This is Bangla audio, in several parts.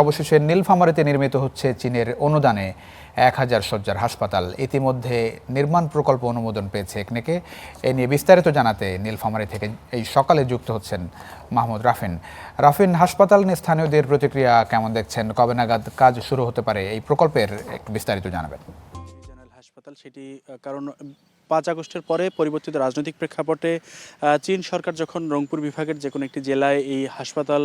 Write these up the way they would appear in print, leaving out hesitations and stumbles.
অবশেষে নীলফামারীতে নির্মিত হচ্ছে চীনের অনুদানে ১,০০০ শয্যার হাসপাতাল। ইতিমধ্যে নির্মাণ প্রকল্প অনুমোদন পেয়েছে একনেকে। এ নিয়ে বিস্তারিত জানাতে নীলফামারী থেকে এই সকালে যুক্ত হচ্ছেন মাহমুদ রাফিন। রাফিন, হাসপাতাল নিয়ে স্থানীয়দের প্রতিক্রিয়া কেমন দেখছেন? কবে নাগাদ কাজ শুরু হতে পারে এই প্রকল্পের বিস্তারিত জানাবেন। হাসপাতাল সেটি কারণ ৫ আগস্টের পরে পরিবর্তিত রাজনৈতিক প্রেক্ষাপটে চীন সরকার যখন রংপুর বিভাগের যে কোনো একটি জেলায় এই হাসপাতাল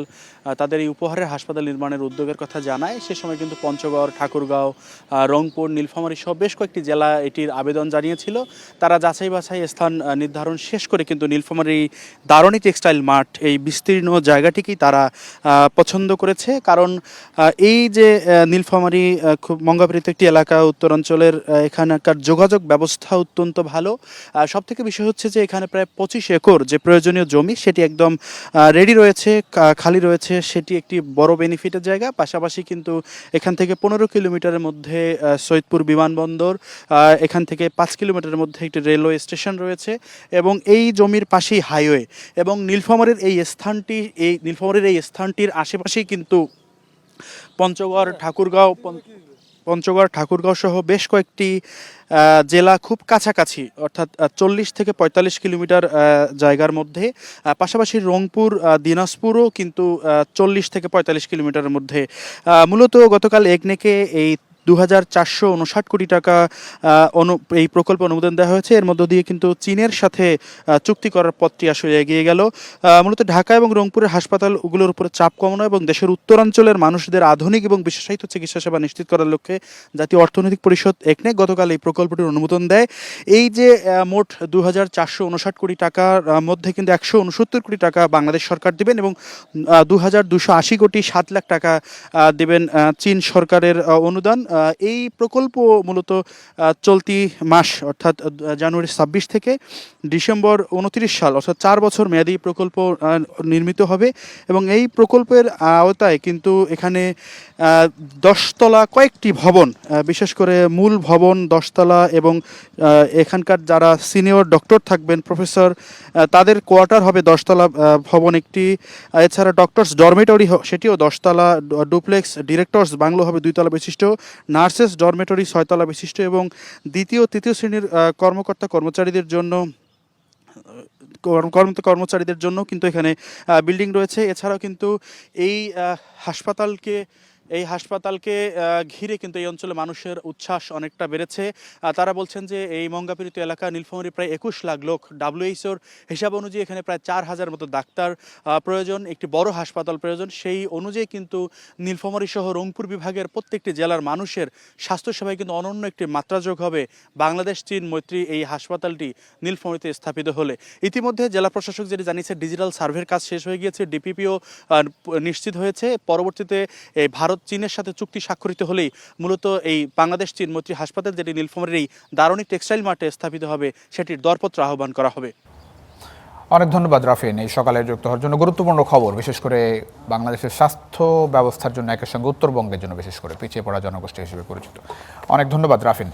তাদের এই উপহারের হাসপাতাল নির্মাণের উদ্যোগের কথা জানায়, সে সময় কিন্তু পঞ্চগড়, ঠাকুরগাঁও, রংপুর, নীলফামারী সহ বেশ কয়েকটি জেলা এটির আবেদন জানিয়েছিল। তারা যাচাই বাছাই স্থান নির্ধারণ শেষ করে কিন্তু নীলফামারী দারণী টেক্সটাইল মাঠ এই বিস্তীর্ণ জায়গাটিকেই তারা পছন্দ করেছে। কারণ এই যে নীলফামারী খুব মঙ্গাবৃত একটি এলাকা, উত্তরাঞ্চলের এখানকার যোগাযোগ ব্যবস্থা অত্যন্ত ভালো। সব থেকে বিষয় হচ্ছে যে এখানে প্রায় ২৫ একর যে প্রয়োজনীয় জমি সেটি একদম রেডি রয়েছে, খালি রয়েছে, সেটি একটি বড় বেনিফিটের জায়গা। পাশাপাশি কিন্তু এখান থেকে ১৫ কিলোমিটারের মধ্যে সৈয়দপুর বিমানবন্দর, এখান থেকে ৫ কিলোমিটারের মধ্যে একটি রেলওয়ে স্টেশন রয়েছে এবং এই জমির পাশেই হাইওয়ে। এবং নীলফামারীর এই স্থানটির আশেপাশেই কিন্তু পঞ্চগড়, ঠাকুরগাঁও সহ বেশ কয়েকটি জেলা খুব কাছাকাছি, অর্থাৎ ৪০ থেকে ৪৫ কিলোমিটার জায়গার মধ্যে। পাশাপাশি রংপুর, দিনাজপুরও কিন্তু ৪০ থেকে ৪৫ কিলোমিটারের মধ্যে। মূলত গতকাল একনেকে এই ২,৪৫৯ কোটি টাকা এই প্রকল্প অনুমোদন দেওয়া হয়েছে। এর মধ্য দিয়ে কিন্তু চীনের সাথে চুক্তি করার পথটি আসলে এগিয়ে গেল। মূলত ঢাকা এবং রংপুরের হাসপাতালগুলোর উপরে চাপ কমানো এবং দেশের উত্তরাঞ্চলের মানুষদের আধুনিক এবং বিশেষায়িত চিকিৎসা সেবা নিশ্চিত করার লক্ষ্যে জাতীয় অর্থনৈতিক পরিষদ একনেক গতকাল এই প্রকল্পটির অনুমোদন দেয়। এই যে মোট ২,৪৫৯ কোটি টাকার মধ্যে কিন্তু ১৬৯ কোটি টাকা বাংলাদেশ সরকার দেবেন এবং ২,২৮০ কোটি ৭ লাখ টাকা দেবেন চীন সরকারের অনুদান। এই প্রকল্প মূলত চলতি মাস অর্থাৎ জানুয়ারি ২৬ থেকে ডিসেম্বর ২৯ সাল অর্থাৎ ৪ বছর মেয়াদী প্রকল্প নির্মিত হবে এবং এই প্রকল্পের আওতায় কিন্তু এখানে ১০তলা কয়েকটি ভবন, বিশেষ করে মূল ভবন ১০তলা এবং এখানকার যারা সিনিয়র ডক্টর থাকবেন, প্রফেসর, তাদের কোয়ার্টার হবে ১০তলা ভবন একটি। এছাড়া ডক্টরস ডরমেটরি সেটিও ১০তলা, ডুপ্লেক্স ডিরেক্টরস বাংলো হবে ২ তলা বিশিষ্ট, নার্সেস ডরমেটরি ৬ তলা বিশিষ্ট এবং দ্বিতীয় তৃতীয় শ্রেণীর কর্মচারীদের জন্য কিন্তু এখানে বিল্ডিং রয়েছে। এছাড়াও কিন্তু এই হাসপাতালকে ঘিরে কিন্তু এই অঞ্চলে মানুষের উচ্ছ্বাস অনেকটা বেড়েছে। তারা বলছেন যে এই মঙ্গাপীড়িত এলাকা নীলফামারী প্রায় ২১ লাখ লোক, WHO হিসাব অনুযায়ী এখানে প্রায় ৪,০০০ মতো ডাক্তার প্রয়োজন, একটি বড় হাসপাতাল প্রয়োজন। সেই অনুযায়ী কিন্তু নীলফামারী সহ রংপুর বিভাগের প্রত্যেকটি জেলার মানুষের স্বাস্থ্যসেবায় কিন্তু অনন্য একটি মাত্রা যোগ হবে বাংলাদেশ চীন মৈত্রী এই হাসপাতালটি নীলফামারীতে স্থাপিত হলে। ইতিমধ্যে জেলা প্রশাসক যেটি জানিয়েছে, ডিজিটাল সার্ভের কাজ শেষ হয়ে গিয়েছে, ডিপিপিও নিশ্চিত হয়েছে। পরবর্তীতে এই ভারত চীনের সাথে চুক্তি স্বাক্ষরিত হলেই মূলত এই বাংলাদেশ চীন মৈত্রী হাসপাতাল, যেটি নীলফামারীর এই দারণী টেক্সটাইল মার্টে স্থাপিত হবে, সেটির দরপত্র আহ্বান করা হবে। অনেক ধন্যবাদ রাফিন এই সকালে যুক্ত হওয়ার জন্য। গুরুত্বপূর্ণ খবর, বিশেষ করে বাংলাদেশের স্বাস্থ্য ব্যবস্থার জন্য, একের সঙ্গে উত্তরবঙ্গের জন্য বিশেষ করে পিছিয়ে পড়া জনগোষ্ঠী হিসেবে পরিচিত। অনেক ধন্যবাদ রাফিন।